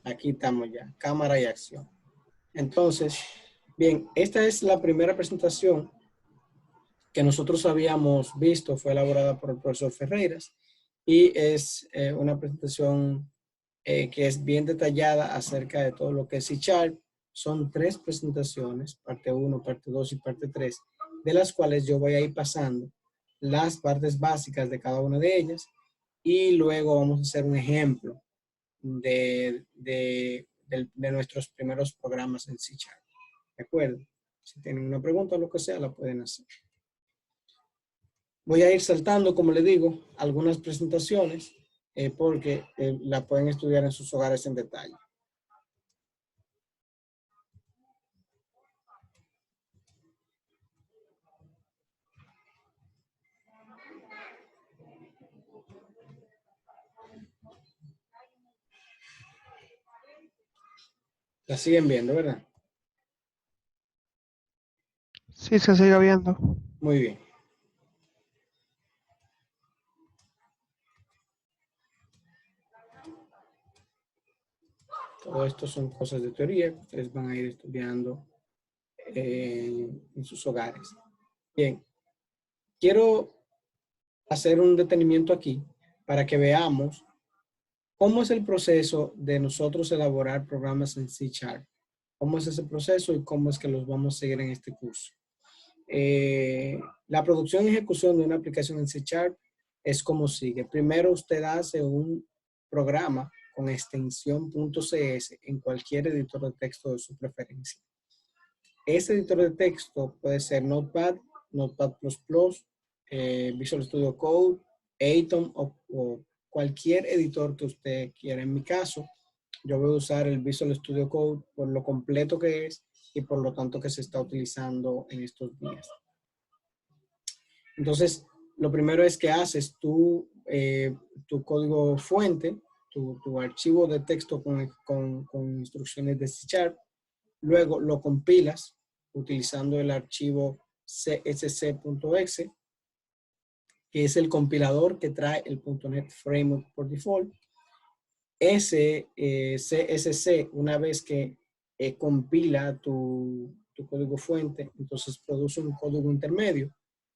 Aquí estamos ya, cámara y acción. Entonces, bien, esta es la primera presentación que nosotros habíamos visto, fue elaborada por el profesor Ferreiras y es una presentación que es bien detallada acerca de todo lo que es C#. Son 3 presentaciones, parte 1, parte 2 y parte 3, de las cuales yo voy a ir pasando las partes básicas de cada una de ellas y luego vamos a hacer un ejemplo de nuestros primeros programas en C#. ¿De acuerdo? Si tienen una pregunta o lo que sea, la pueden hacer. Voy a ir saltando, como le digo, algunas presentaciones porque la pueden estudiar en sus hogares en detalle. La siguen viendo, ¿verdad? Sí, se sigue viendo. Muy bien. Todo esto son cosas de teoría que ustedes van a ir estudiando en sus hogares. Bien, quiero hacer un detenimiento aquí para que veamos cómo es el proceso de nosotros elaborar programas en C#. ¿Cómo es ese proceso y cómo es que los vamos a seguir en este curso? La producción y ejecución de una aplicación en C# es como sigue. Primero usted hace un programa con extensión .cs en cualquier editor de texto de su preferencia. Ese editor de texto puede ser Notepad, Notepad++, Visual Studio Code, Atom o cualquier editor que usted quiera. En mi caso, yo voy a usar el Visual Studio Code por lo completo que es y por lo tanto que se está utilizando en estos días. Entonces, lo primero es que haces tu código fuente, tu archivo de texto con instrucciones de C#. Luego lo compilas utilizando el archivo csc.exe, que es el compilador que trae el .NET Framework por default. Ese CSC, una vez que compila tu código fuente, entonces produce un código intermedio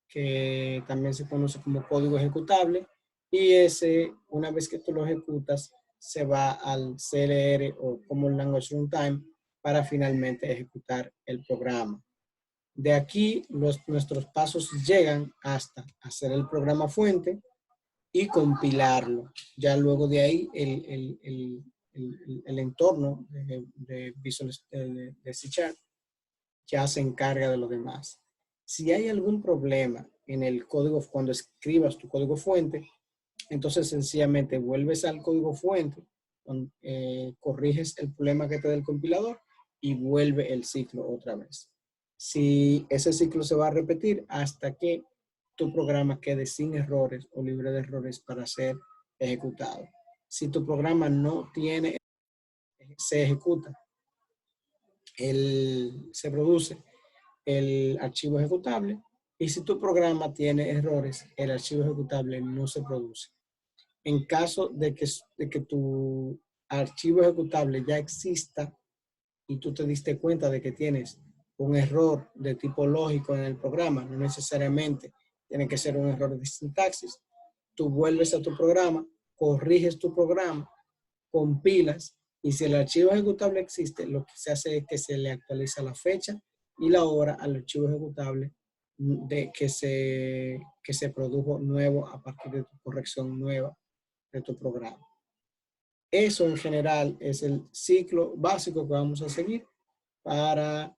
que también se conoce como código ejecutable, y ese, una vez que tú lo ejecutas, se va al CLR o Common Language Runtime para finalmente ejecutar el programa. De aquí, nuestros pasos llegan hasta hacer el programa fuente y compilarlo. Ya luego de ahí, el entorno de Visual de C# ya se encarga de lo demás. Si hay algún problema en el código, cuando escribas tu código fuente, entonces sencillamente vuelves al código fuente, corriges el problema que te da el compilador y vuelve el ciclo otra vez. Si ese ciclo se va a repetir hasta que tu programa quede sin errores o libre de errores para ser ejecutado. Si tu programa no tiene, se ejecuta, se produce el archivo ejecutable, y si tu programa tiene errores, el archivo ejecutable no se produce. En caso de que tu archivo ejecutable ya exista y tú te diste cuenta de que tienes un error de tipo lógico en el programa, no necesariamente tiene que ser un error de sintaxis, tú vuelves a tu programa, corriges tu programa, compilas, y si el archivo ejecutable existe, lo que se hace es que se le actualiza la fecha y la hora al archivo ejecutable que se produjo nuevo a partir de tu corrección nueva de tu programa. Eso en general es el ciclo básico que vamos a seguir para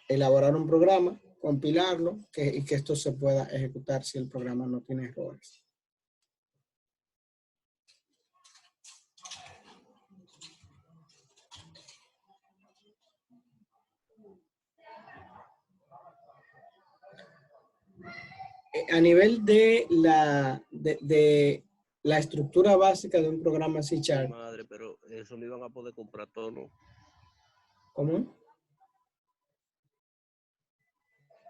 elaborar un programa, compilarlo y que esto se pueda ejecutar si el programa no tiene errores. A nivel de la estructura básica de un programa C#. Madre, pero eso lo iban a poder comprar todo, ¿no? ¿Cómo?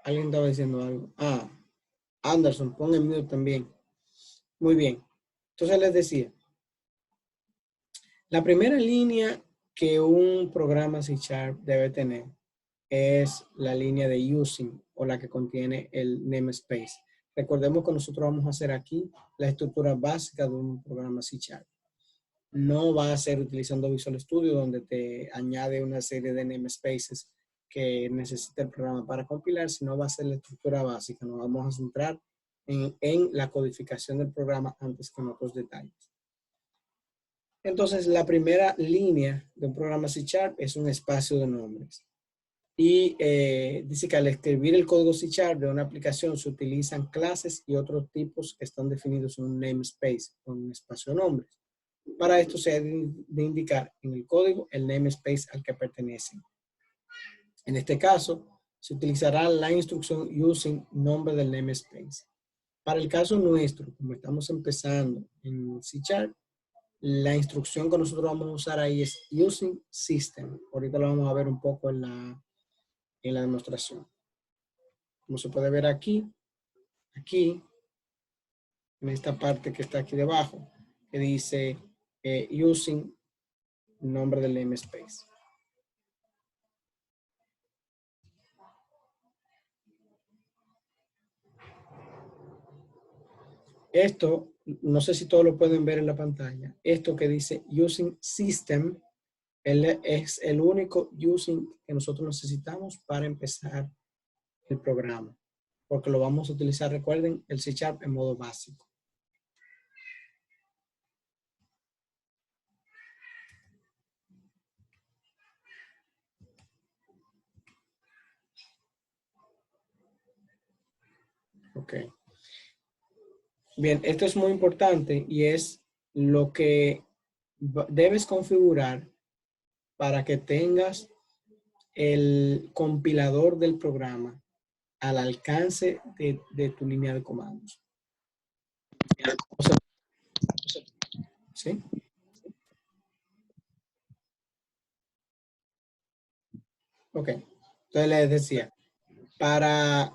Alguien estaba diciendo algo. Ah, Anderson, pon en mute también. Muy bien. Entonces les decía, La primera línea que un programa C# debe tener es la línea de using o la que contiene el namespace. Recordemos que nosotros vamos a hacer aquí la estructura básica de un programa C#. No va a ser utilizando Visual Studio donde te añade una serie de namespaces que necesita el programa para compilar, sino va a ser la estructura básica. Nos vamos a centrar en la codificación del programa antes que en otros detalles. Entonces, la primera línea de un programa C# es un espacio de nombres. Y dice que al escribir el código C# de una aplicación se utilizan clases y otros tipos que están definidos en un namespace, con un espacio de nombres. Para esto se ha de indicar en el código el namespace al que pertenecen. En este caso, se utilizará la instrucción using nombre del namespace. Para el caso nuestro, como estamos empezando en C#, la instrucción que nosotros vamos a usar ahí es using system. Ahorita lo vamos a ver un poco en la demostración. Como se puede ver aquí, en esta parte que está aquí debajo, que dice using nombre del namespace. Esto, no sé si todos lo pueden ver en la pantalla, esto que dice using system es el único using que nosotros necesitamos para empezar el programa, porque lo vamos a utilizar, recuerden, el C# en modo básico. Ok. Bien, esto es muy importante y es lo que debes configurar para que tengas el compilador del programa al alcance de tu línea de comandos. O sea, ¿sí? Ok. Entonces les decía, para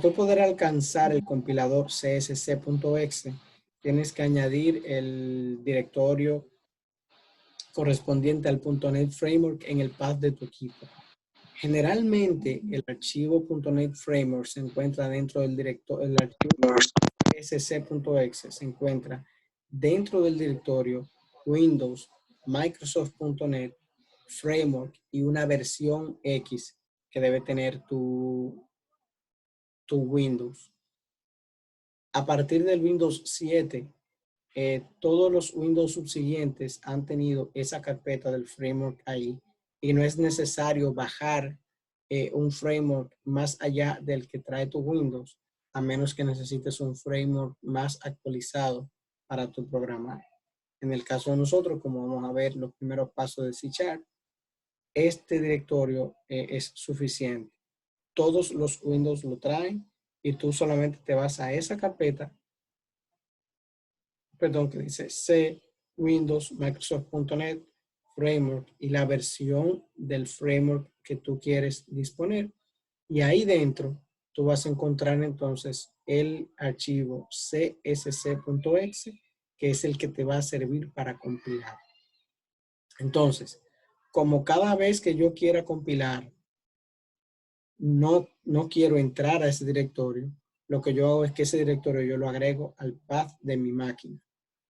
tú poder alcanzar el compilador csc.exe, tienes que añadir el directorio correspondiente al .NET Framework en el path de tu equipo. Generalmente, el archivo .NET Framework se encuentra dentro del directorio, el archivo csc.exe se encuentra dentro del directorio Windows, Microsoft.NET, Framework y una versión X que debe tener tu Windows. A partir del Windows 7, todos los Windows subsiguientes han tenido esa carpeta del framework ahí y no es necesario bajar un framework más allá del que trae tu Windows, a menos que necesites un framework más actualizado para tu programa. En el caso de nosotros, como vamos a ver los primeros pasos de C#, este directorio es suficiente. Todos los Windows lo traen y tú solamente te vas a esa carpeta, perdón, que dice C, Windows, Microsoft.NET, Framework y la versión del framework que tú quieres disponer. Y ahí dentro tú vas a encontrar entonces el archivo csc.exe, que es el que te va a servir para compilar. Entonces, como cada vez que yo quiera compilar, no quiero entrar a ese directorio, lo que yo hago es que ese directorio yo lo agrego al path de mi máquina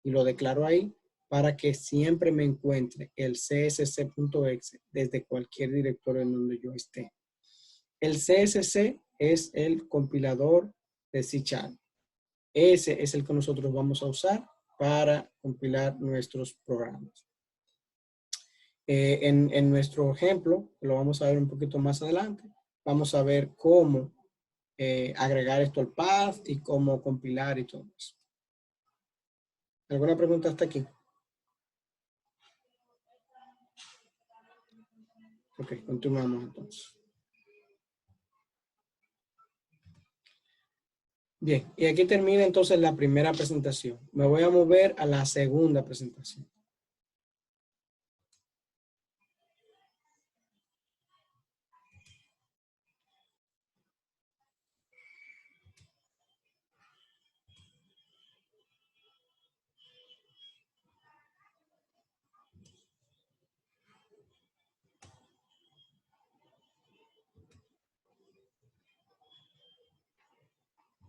y lo declaro ahí para que siempre me encuentre el csc.exe desde cualquier directorio en donde yo esté. El CSC es el compilador de C#. Ese es el que nosotros vamos a usar para compilar nuestros programas. En nuestro ejemplo, que lo vamos a ver un poquito más adelante, vamos a ver cómo agregar esto al path y cómo compilar y todo eso. ¿Alguna pregunta hasta aquí? Ok, continuamos entonces. Bien, y aquí termina entonces la primera presentación. Me voy a mover a la segunda presentación.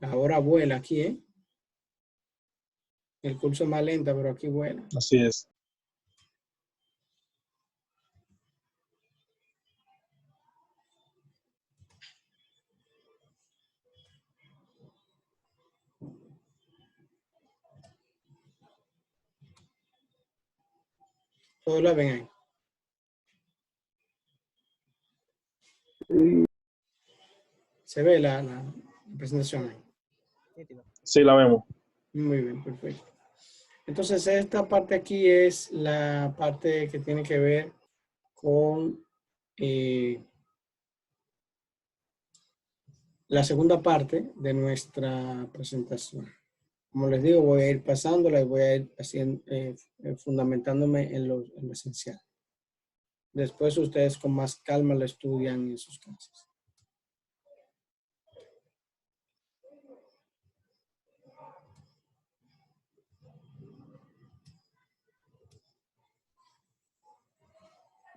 Ahora vuela aquí, ¿eh? El curso es más lenta, pero aquí vuela. Así es. Todos la ven ahí. Se ve la presentación ahí. Sí, la vemos. Muy bien, perfecto. Entonces, esta parte aquí es la parte que tiene que ver con la segunda parte de nuestra presentación. Como les digo, voy a ir pasándola y voy a ir haciendo, fundamentándome en lo esencial. Después ustedes con más calma lo estudian en sus casas.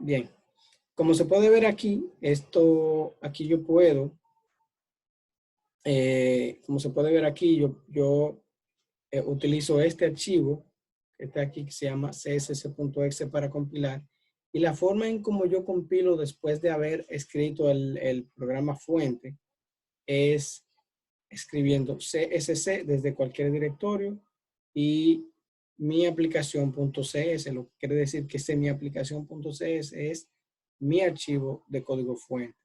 Bien, como se puede ver aquí, aquí yo puedo, como se puede ver aquí, yo utilizo este archivo que está aquí, que se llama css.exe para compilar. Y la forma en como yo compilo después de haber escrito el programa fuente es escribiendo CSC desde cualquier directorio y mi aplicación.cs, lo que quiere decir que mi aplicación.cs es mi archivo de código fuente.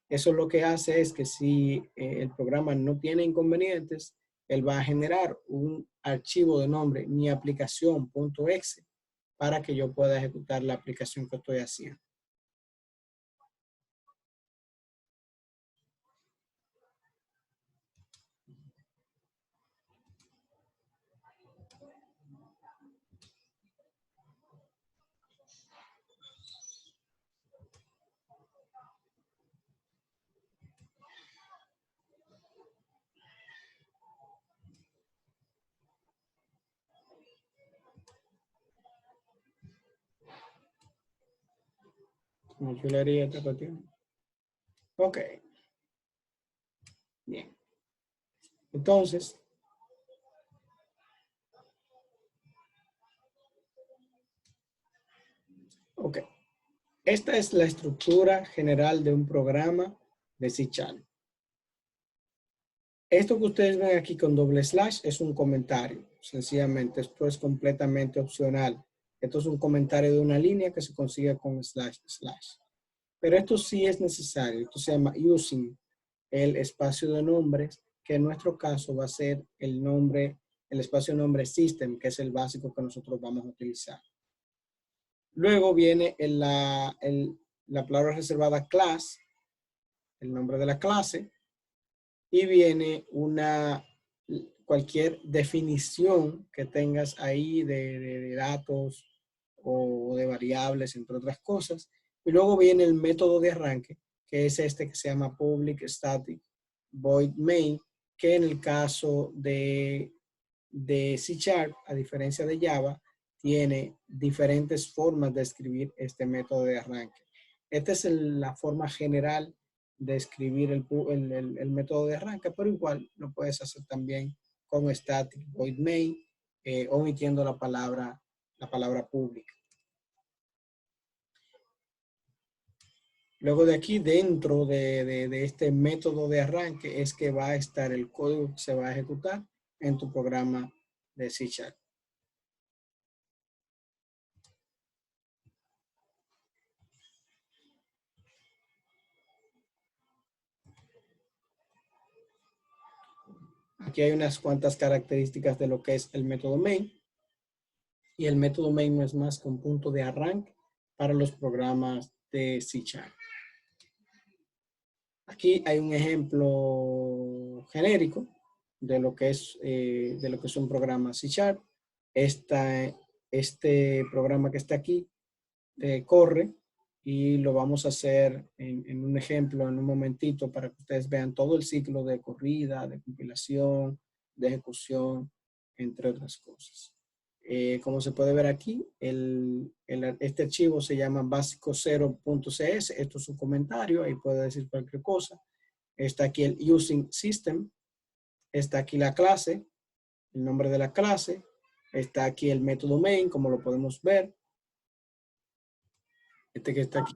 Eso lo que hace es que si el programa no tiene inconvenientes, él va a generar un archivo de nombre mi aplicación.exe para que yo pueda ejecutar la aplicación que estoy haciendo. Como chulería esta cuestión. Ok. Bien. Entonces, ok. Esta es la estructura general de un programa de C#. Esto que ustedes ven aquí con doble slash es un comentario, sencillamente. Esto es completamente opcional. Esto es un comentario de una línea que se consigue con slash, slash. Pero esto sí es necesario. Esto se llama using el espacio de nombres, que en nuestro caso va a ser el nombre, el espacio de nombre system, que es el básico que nosotros vamos a utilizar. Luego viene la palabra reservada class, el nombre de la clase, y viene cualquier definición que tengas ahí de datos o de variables, entre otras cosas. Y luego viene el método de arranque, que es este que se llama public static void main, que en el caso de C#, a diferencia de Java, tiene diferentes formas de escribir este método de arranque. Esta es la forma general de escribir el método de arranque, pero igual lo puedes hacer también con static void main, omitiendo la palabra pública. Luego de aquí, dentro de este método de arranque, es que va a estar el código que se va a ejecutar en tu programa de C#. Aquí hay unas cuantas características de lo que es el método main. Y el método main no es más que un punto de arranque para los programas de C#. Aquí hay un ejemplo genérico de lo que es un programa C#. Este programa que está aquí corre y lo vamos a hacer en un ejemplo en un momentito para que ustedes vean todo el ciclo de corrida, de compilación, de ejecución, entre otras cosas. Como se puede ver aquí, este archivo se llama básico0.cs. Esto es un comentario, ahí puede decir cualquier cosa. Está aquí el using system, está aquí la clase, el nombre de la clase, está aquí el método main, como lo podemos ver. Este que está aquí.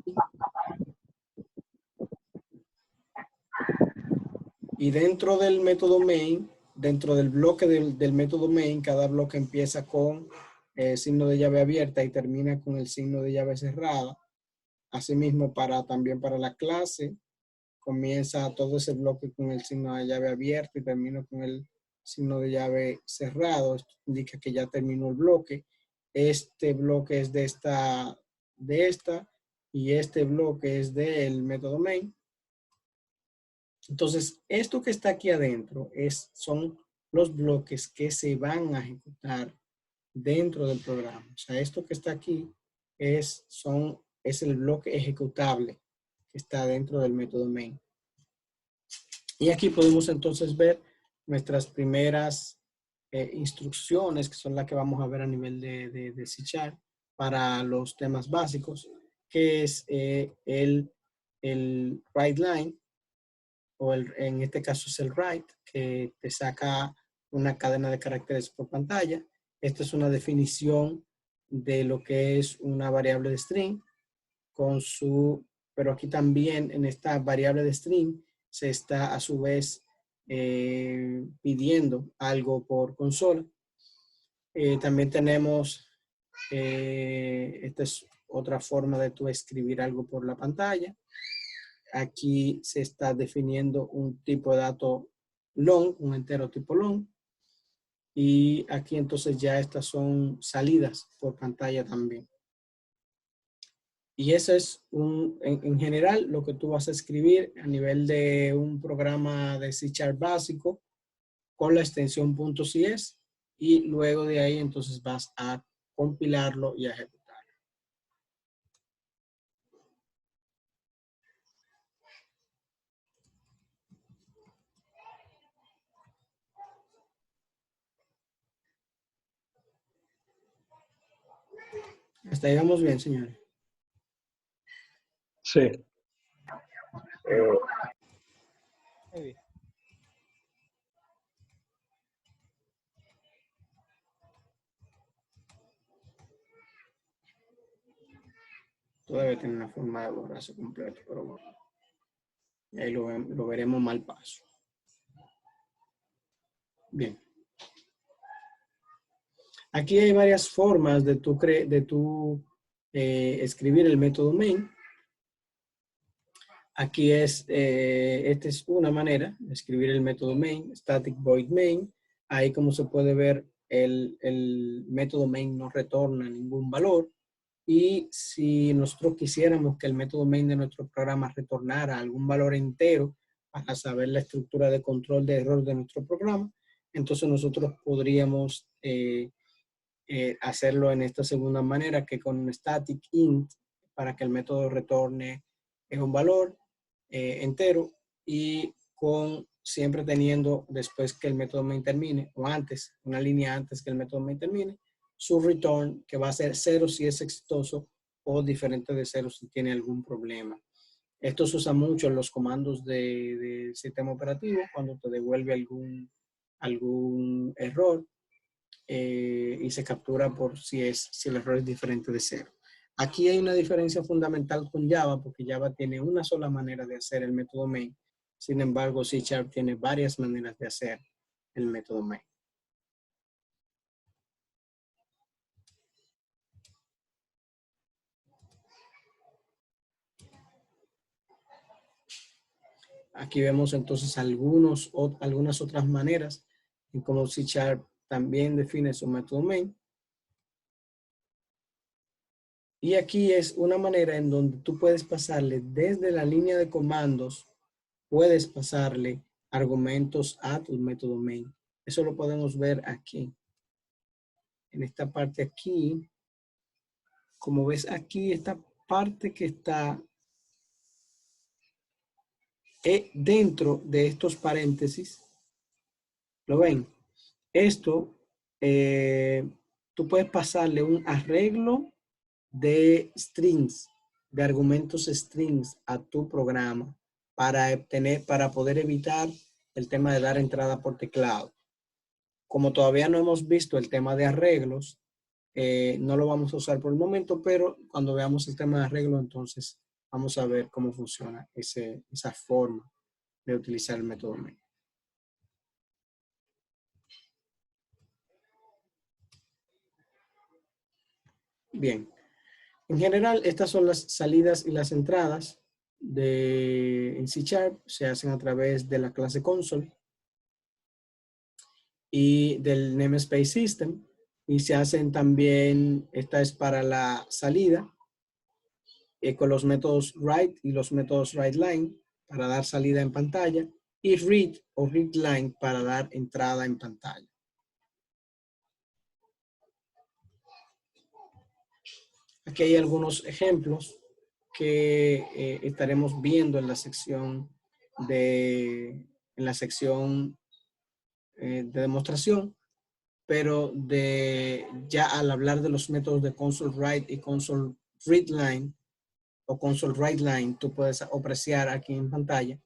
Y dentro del método main, dentro del bloque del método main, cada bloque empieza con signo de llave abierta y termina con el signo de llave cerrada. Asimismo, también para la clase, comienza todo ese bloque con el signo de llave abierta y termina con el signo de llave cerrado. Esto indica que ya terminó el bloque. Este bloque es de esta, y este bloque es del método main. Entonces, esto que está aquí adentro son los bloques que se van a ejecutar dentro del programa. O sea, esto que está aquí es el bloque ejecutable que está dentro del método main. Y aquí podemos entonces ver nuestras primeras instrucciones, que son las que vamos a ver a nivel de C# para los temas básicos, que es el write line, o en este caso es el write, que te saca una cadena de caracteres por pantalla. Esta es una definición de lo que es una variable de string, pero aquí también en esta variable de string se está a su vez pidiendo algo por consola. También tenemos, esta es otra forma de tú escribir algo por la pantalla. Aquí se está definiendo un tipo de dato long, un entero tipo long. Y aquí entonces ya estas son salidas por pantalla también. Y eso es en general lo que tú vas a escribir a nivel de un programa de C# básico con la extensión .cs, y luego de ahí entonces vas a compilarlo y a ejecutarlo. Hasta ahí vamos bien, señores. Sí. Muy bien. Todavía tiene una forma de borrarse completo, pero bueno. Y ahí lo veremos mal paso. Bien. Aquí hay varias formas de tú escribir el método main. Aquí esta es una manera de escribir el método main, static void main. Ahí, como se puede ver, el método main no retorna ningún valor. Y si nosotros quisiéramos que el método main de nuestro programa retornara algún valor entero para saber la estructura de control de error de nuestro programa, entonces nosotros podríamos hacerlo en esta segunda manera, que con un static int, para que el método retorne un valor entero, y siempre teniendo, después que el método main termine, o antes, una línea antes que el método main termine, su return, que va a ser 0 si es exitoso, o diferente de 0 si tiene algún problema. Esto se usa mucho en los comandos de sistema operativo, cuando te devuelve algún error, y se captura por si el error es diferente de 0. Aquí hay una diferencia fundamental con Java, porque Java tiene una sola manera de hacer el método main. Sin embargo, C# tiene varias maneras de hacer el método main. Aquí vemos entonces algunas otras maneras en cómo C# también define su método main. Y aquí es una manera en donde tú puedes pasarle desde la línea de comandos, puedes pasarle argumentos a tu método main. Eso lo podemos ver aquí. En esta parte aquí, como ves aquí, esta parte que está dentro de estos paréntesis, ¿lo ven? Esto, tú puedes pasarle un arreglo de strings, de argumentos strings a tu programa para poder evitar el tema de dar entrada por teclado. Como todavía no hemos visto el tema de arreglos, no lo vamos a usar por el momento, pero cuando veamos el tema de arreglo, entonces vamos a ver cómo funciona esa forma de utilizar el método main. Bien, en general estas son las salidas y las entradas en C#, se hacen a través de la clase console y del namespace system, y se hacen también, esta es para la salida, con los métodos write y los métodos writeLine para dar salida en pantalla, y read o readLine para dar entrada en pantalla. Aquí hay algunos ejemplos que estaremos viendo en la sección de demostración, pero ya al hablar de los métodos de console write y console readLine o console writeLine, tú puedes apreciar aquí en pantalla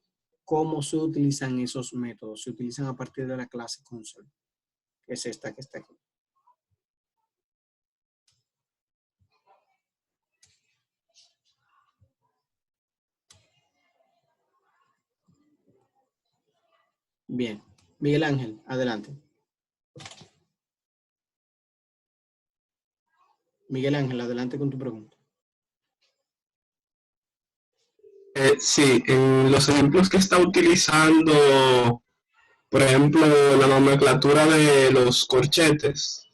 cómo se utilizan esos métodos. Se utilizan a partir de la clase console, que es esta que está aquí. Bien, Miguel Ángel, adelante. Miguel Ángel, adelante con tu pregunta. Sí, en los ejemplos que está utilizando, por ejemplo, la nomenclatura de los corchetes,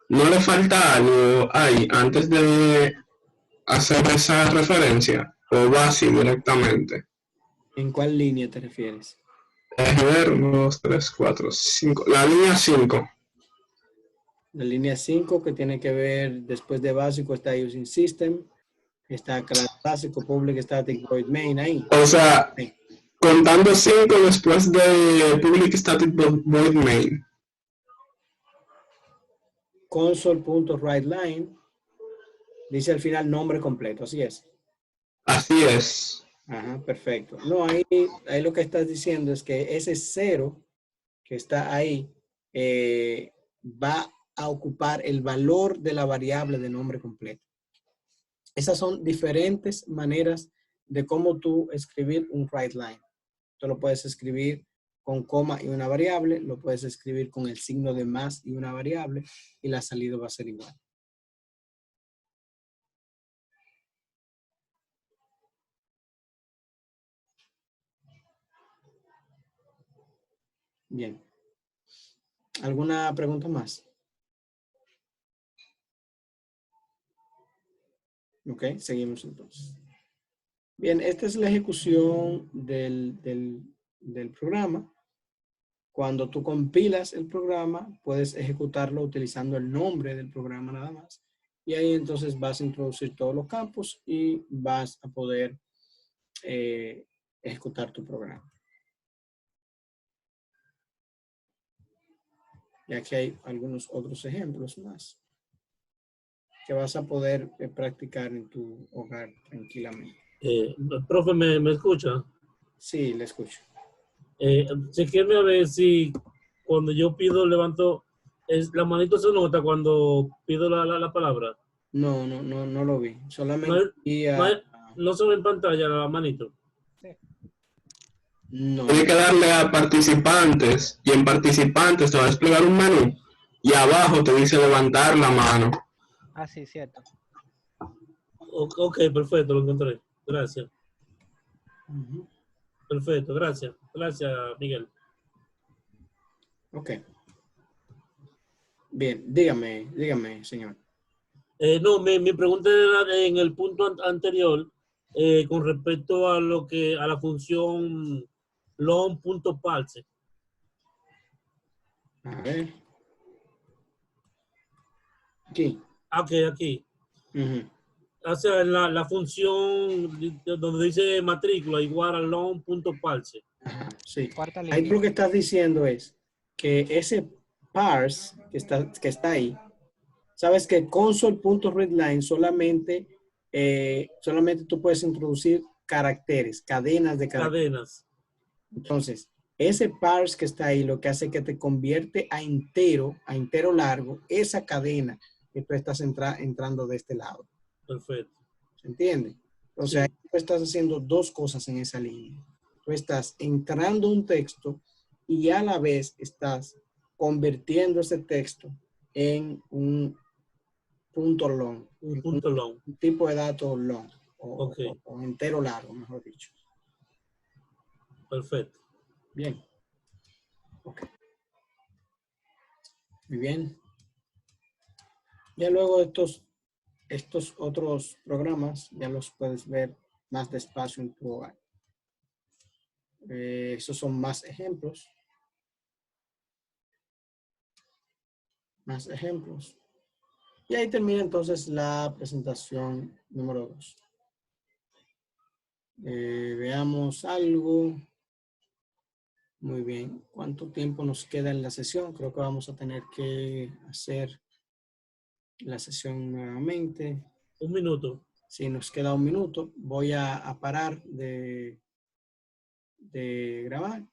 ¿no le falta algo ahí antes de hacer esa referencia? ¿O va así directamente? ¿En cuál línea te refieres? Déjame ver, 1, 2, 3, 4, 5. La línea 5. La línea 5 que tiene que ver, después de básico está using system, está clase básico, public static void main ahí. O sea, contando 5 después de public static void main. Console.writeLine dice al final nombre completo, así es. Así es. Ajá, perfecto. No, ahí lo que estás diciendo es que ese 0 que está ahí va a ocupar el valor de la variable de nombre completo. Esas son diferentes maneras de cómo tú escribir un writeLine. Tú lo puedes escribir con coma y una variable, lo puedes escribir con el signo de más y una variable, y la salida va a ser igual. Bien. ¿Alguna pregunta más? Ok, seguimos entonces. Bien, esta es la ejecución del programa. Cuando tú compilas el programa, puedes ejecutarlo utilizando el nombre del programa nada más. Y ahí entonces vas a introducir todos los campos y vas a poder ejecutar tu programa. Y aquí hay algunos otros ejemplos más que vas a poder practicar en tu hogar tranquilamente. Profe, ¿me escucha? Sí, le escucho. Chequeme a ver si cuando yo pido, levanto, la manito se nota cuando pido la palabra. No lo vi. Solamente no se ve en pantalla la manito. no. Tiene que darle a participantes y en participantes te va a desplegar un menú y abajo te dice levantar la mano. Ah, sí, cierto. Ok, perfecto, lo encontré. Gracias. Uh-huh. Perfecto, gracias. Gracias, Miguel. Ok. Bien, dígame, señor. No, mi pregunta era en el punto anterior con respecto a la función long.parse. A ver. Aquí. Ok, aquí. Uh-huh. O sea, la función donde dice matrícula igual a long.parse. Ajá, sí. Cuarta Ahí línea. lo que estás diciendo es que ese parse que está ahí, sabes que console.readline solamente tú puedes introducir caracteres, cadenas de caracteres. Cadenas. Entonces, ese parse que está ahí lo que hace es que te convierte a entero largo, esa cadena que tú estás entrando de este lado. Perfecto. ¿Se entiende? O sea, tú estás haciendo dos cosas en esa línea. Tú estás entrando un texto y a la vez estás convirtiendo ese texto en un punto long. Un punto long. Un tipo de dato long. Ok. O entero largo, mejor dicho. Perfecto. Bien. Ok. Muy bien. Ya luego estos otros programas ya los puedes ver más despacio en tu hogar. Esos son más ejemplos. Más ejemplos. Y ahí termina entonces la presentación número 2. Veamos algo. Muy bien. ¿Cuánto tiempo nos queda en la sesión? Creo que vamos a tener que hacer la sesión nuevamente. 1 minuto. Sí, nos queda 1 minuto. Voy a parar de grabar.